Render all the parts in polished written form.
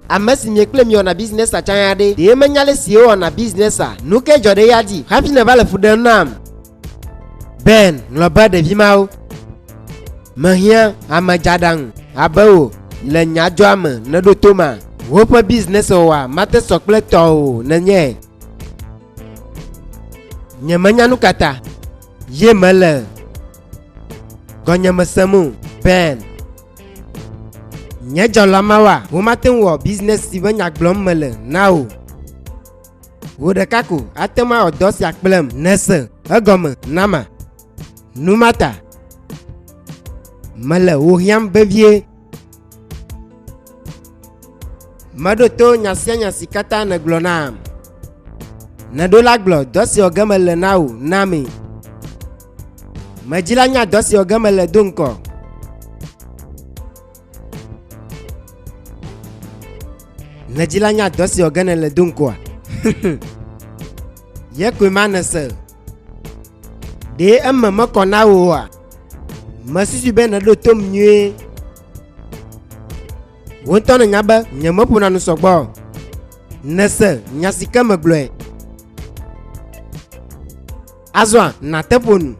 amesi miekle mi ona business a chanyade de menyale sie ona business a nuke jode yadi happy ne vale fudan nam ben lo ba de vimao mahia amajadang abawo le nyajo am ne do toma wo pa business wa mate sokple to ne nye nyamanya nukata ye male gonya masamu ben nya jolama wa wo maten wo business si banya glom mele now wo de kaku atema odos yakplem nese agom nama numata mele wo hiam bevie madoto nya sikata na glonam na do la glo dosi ogamele now nami majilanya dosi ogamele dunko najilanya dosi ogamele dunko ye kuimana se de amma makona wa masusu be na do tom nwe wontono nyaba nyamapuna no sogbo nese nyasika magloe azwa na teponu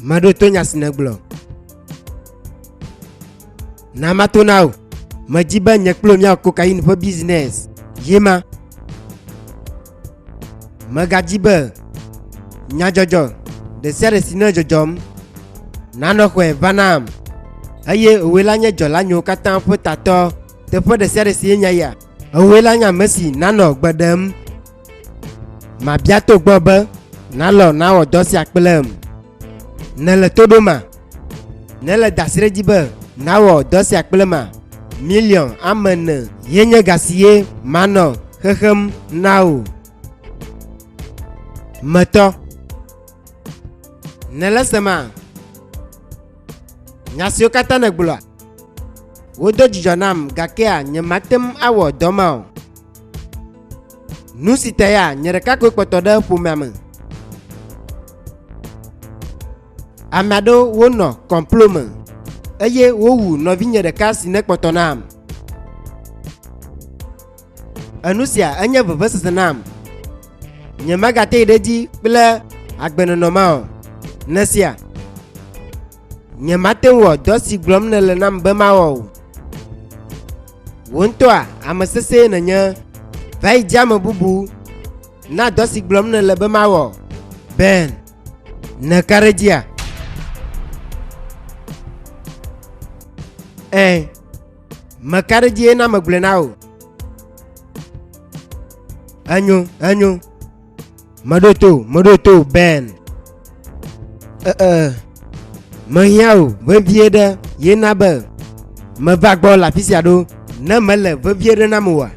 madoto nyasineglo na matonao majiba nyeklo nya cocaine for business yema magajiba nya jojo de sere sina jojom nano kwe vanam aye owelanya jolanyo katan potato te po de sere sinya ya owelanya mesi nano gbadam ma biato gboba nalo na odosi akpelem nele todoma nele dasire jiba na odosi akpelema million amene yenye gasiye mano hehem nao mato nele sema nyasio kata na gbula wodo jijonam gakea nyematem awo doma nusita ya nyereka ko kpotoda pumame amado wono complome eye wowu no vinyereka sine kpotonam anusia anya vvesenam nyemagate deji ple agbenonoma nesia nyemate wo dosi glom ne le nam bemawo wontoa amasese na nya vai jama bubu na dosi glom ne le bemawo ben na karejia makarejie na maglenao anyo madoto ben mahiao vevieda yenaba mavagbo la fisiado na mele vevieda na muwa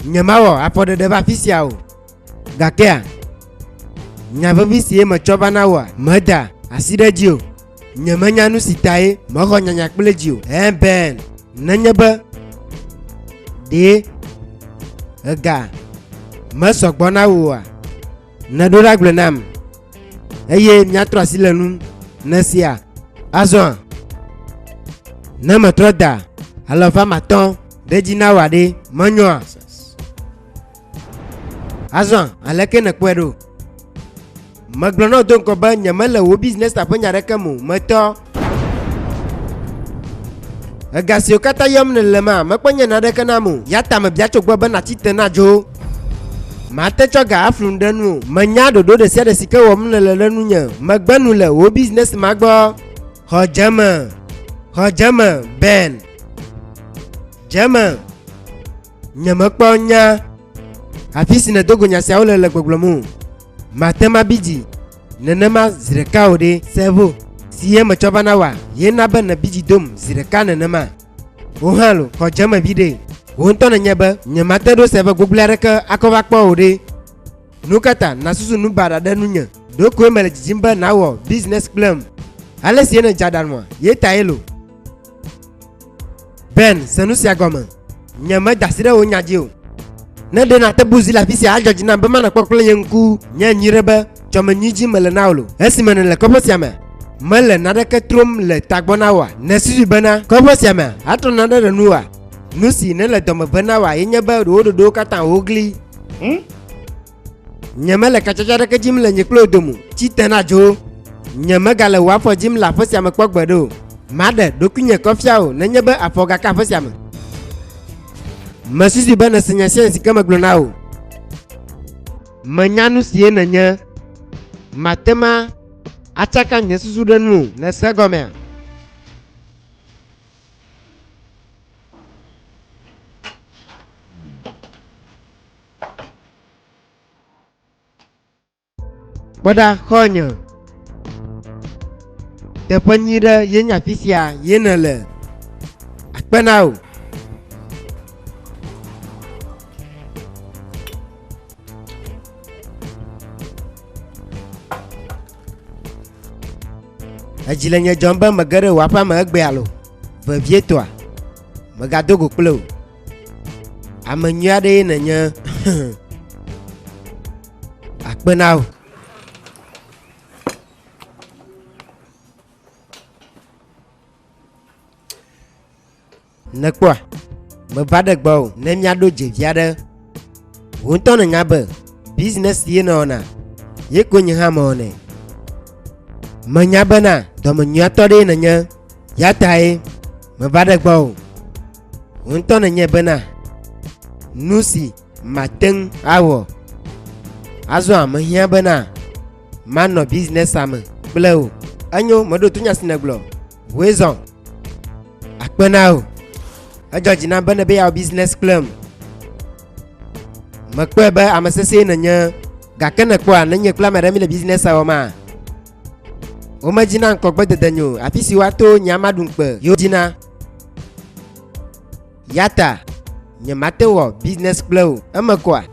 nyamawo apode de ba fisiao gakea nyavevisie machoba na wa mada asidajio nyamanya nu sitae mako nyanya kplejio ben nanyaba de aga masokbo na wa na dora glenam eye nyatro asilenu nesia azon na matroda alofa maton dejina wade manyoa azon aleke na kwedo maglono donko ba nyamala wo business tapanya rekamu mato agasio kata yom ne lema makwanya na dekanamu yata mabiacho gba ba na titena jo mate choga aflundanu manyado do de sede sike wo mne lelenu nya magbanu le wo business magbo hojama ben jama nyamakponya afisi na dogo nya sia ole le gboglomu matema biji nenema zireka ode sevo siye machoba na wa yena ba na biji dom zireka nenema ohalo hojama bide wonto na nyaba nyamate do sebe goglareka akobakpo ode nukata nasusu nubara danunya doko emele jimba na wo business plan ale siye na jadanwa ye taelo ben sanusi agoma nyama dasire o nyajio na de na tebuzi la fisi ajoji na bema na kokole yenku nya nyireba choma nyiji mele naulo esimene le koposiama mele nadeke trom le tagbona wa ne susu bena kopo siame atro nade de nuwa nusi ne le dome bena wa yenye be do kata ogli nyeme le kachacha deke jim le nyeklo domu chitena jo nyeme gale wafo jim la fo siame kpogbe do made dokunye kofia o nenye be afoga ka fo siame masusu bena senya sensi kama glona o manyanu sie nenye matema achaka nye susu denu ne segome boda khonyo te panyira yenya fisia yenele akpenao ajilenya jomba magare wapa magbe alo vevie toi magadogo kplo amanyade nenya akpenao nakwa me vade gbo ne miado jeviade wonto na nyabe business ye na ona ye konyi ha ma one manyabana do manyato de nanya yatai me vade gbo wonto na nyebena nusi mateng awo azo amhia bana mano business am blo anyo modo tunya sineglo wezon akpenao ajojina bana be ya business club makwebe amasese nanya gakana kwa nanya kula marami le business awoma o majina nko gbede danyo afisi wato nyamadunpe yojina yata nyamate wo business club amakwa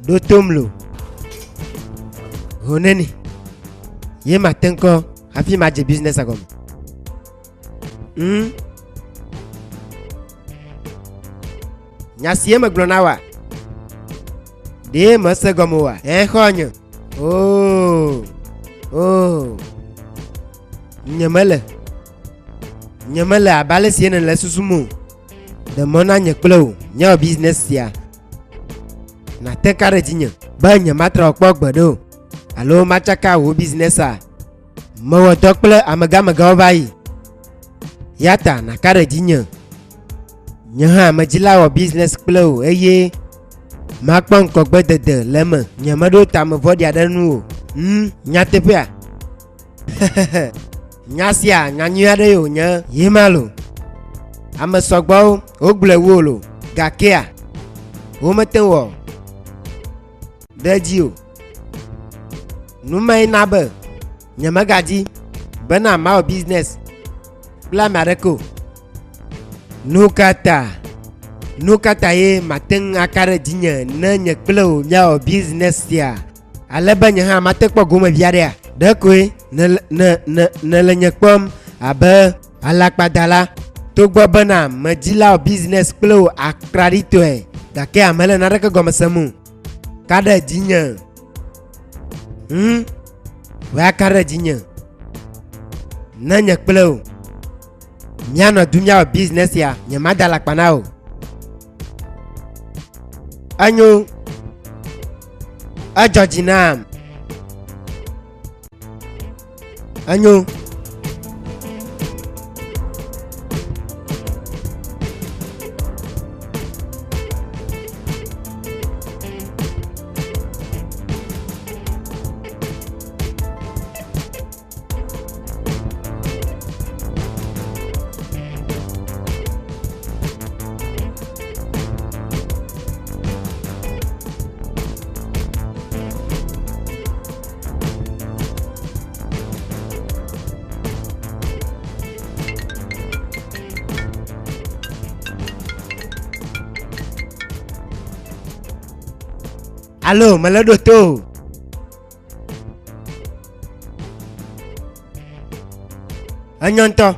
do tomlo honeni ye matenko afi maje business agom nyasi ma glonawa de masegomo wa khonyo nyamele abale siene la susumu de mona nyeklo nya business ya na tekare jinya ba nyamatra okpogbe do alo machaka wo business a mawo dokple amaga vai yata na kare jinya nyaha majila wo business kplo eye makpon kokbe dede leme nyamado tam vodi adanu nyatepea nyasia nyanyuade yo nya yemalo amasogbo ogbule wolo gakea o metenwo dajio numai nabe nyamagaji bana ma business bla mareko nukata ye mateng akare jinya na nyeklo nya business ya alabanya ha matekpo goma biare de kwe na le nyekpom abe alakpadala togbo bana majila business klo akradito e gake amele na reke goma samu kada jinya wa kare jinya na nyeklo nyano dunya business ya nyamadala kpanao anyo ajojinam anyo alo malado to anyonto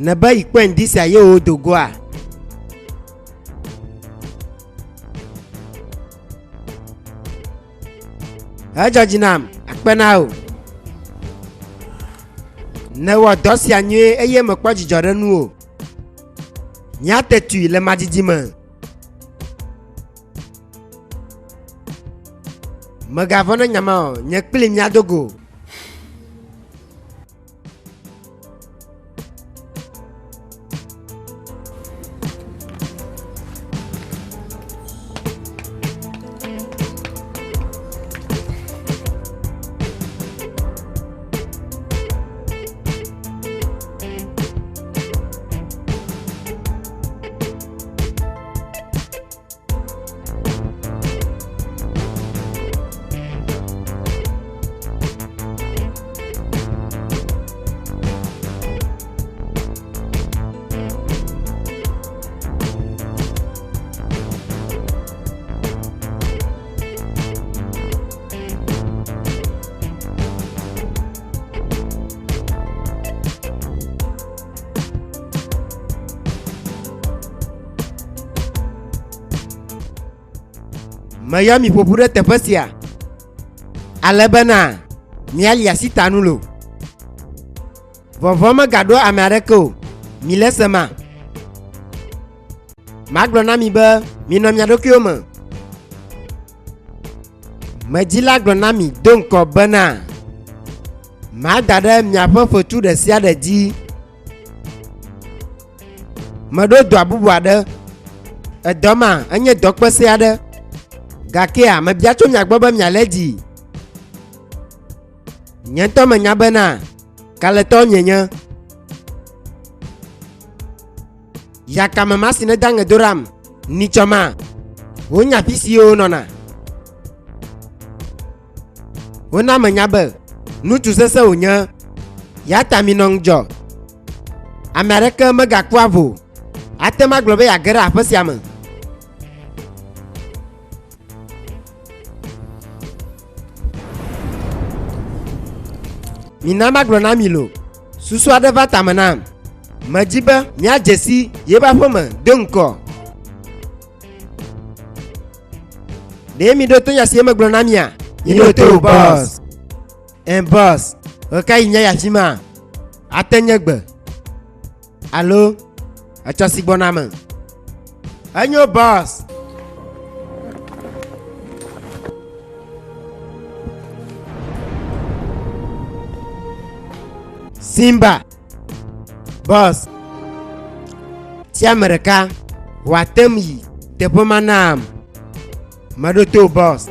Ne be ikpe ndisia ye wo dogoa. Ejojinam akpena o. Ne wo dɔ sia nyuie eye mekpɔ dzidzɔ ɖe nu o. Nya tetui le madidi me. Megavɔ ne nyama o, nye kpli mia dogo. Meyɔ mi ƒoƒu ɖe teƒe sia ale bena miali asi ta nu lo. Vɔvɔ megaɖo ame aɖeke o, mi le sema. Magblɔ na mi be minɔ mia ɖokuiwo me. Medzila gblɔ na mi do ŋkɔ bena mada ɖe miaƒe fetu ɖe sia ɖe dzi. Meɖo dɔa bubu aɖe. Edɔ ma enye dɔ kpese aɖe. Gakea mebia tso mia gbɔ be miale dzi. Nye ŋutɔ menya bena kaletɔ mienye. Yakame ma si ne da ŋe do ɖam nitsɔ ma wonya afi si wo nɔna. Wona menya be ŋutsu sesẽ wònye. Ya ta minɔ ŋudzɔ. Ame aɖeke megakpɔ avo ate ma gblɔ be yage ɖe aƒe sia me. Mina magblɔ na mi lo. Susu aɖe va tame nam. Medzi be miadze si yebe aƒe me do ŋkɔ. Ɖe mi ɖo to nya si megblɔ na mia? Mi ɖo to boss. Boss, eka yi nya ya fi ma? Ate nye gbe. Alo, etsɔ si gbɔna me. Enyo boss. Simba. Boss. Tia ame ɖeka wòatem yi teƒe ma nam. Meɖo to boss.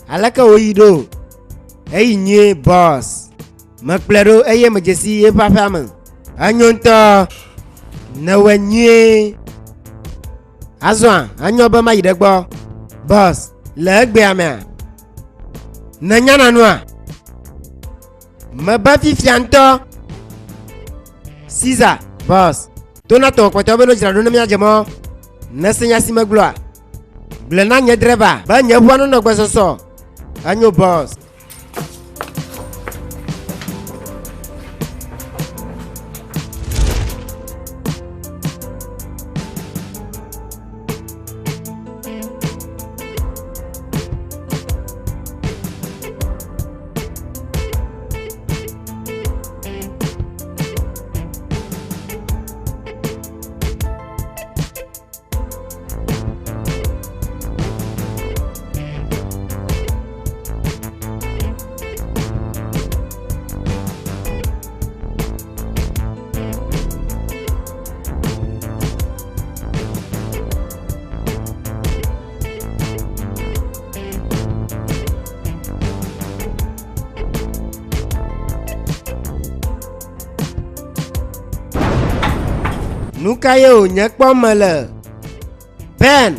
alaka oyido eyi nye boss makplero eye majesi e papa anyonto na wenye azwa anyoba ma yidegbo boss le gbe amia na nyana noa ma ba fifianto Caesar boss tona to kwato beno jira do na mi ajemo na senya si magloa blena nye driver ba nye buano no gbesoso anyo boss Nukayo nyakpo male Ben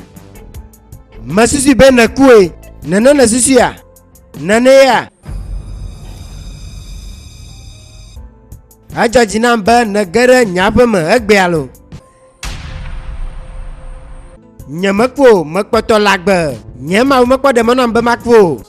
masusu ben na kue nana na susu ya nane ya ajo jinamba na gara nyapa ma agbealo nyamakwo makpoto lagbe nyama makpo de monamba makwo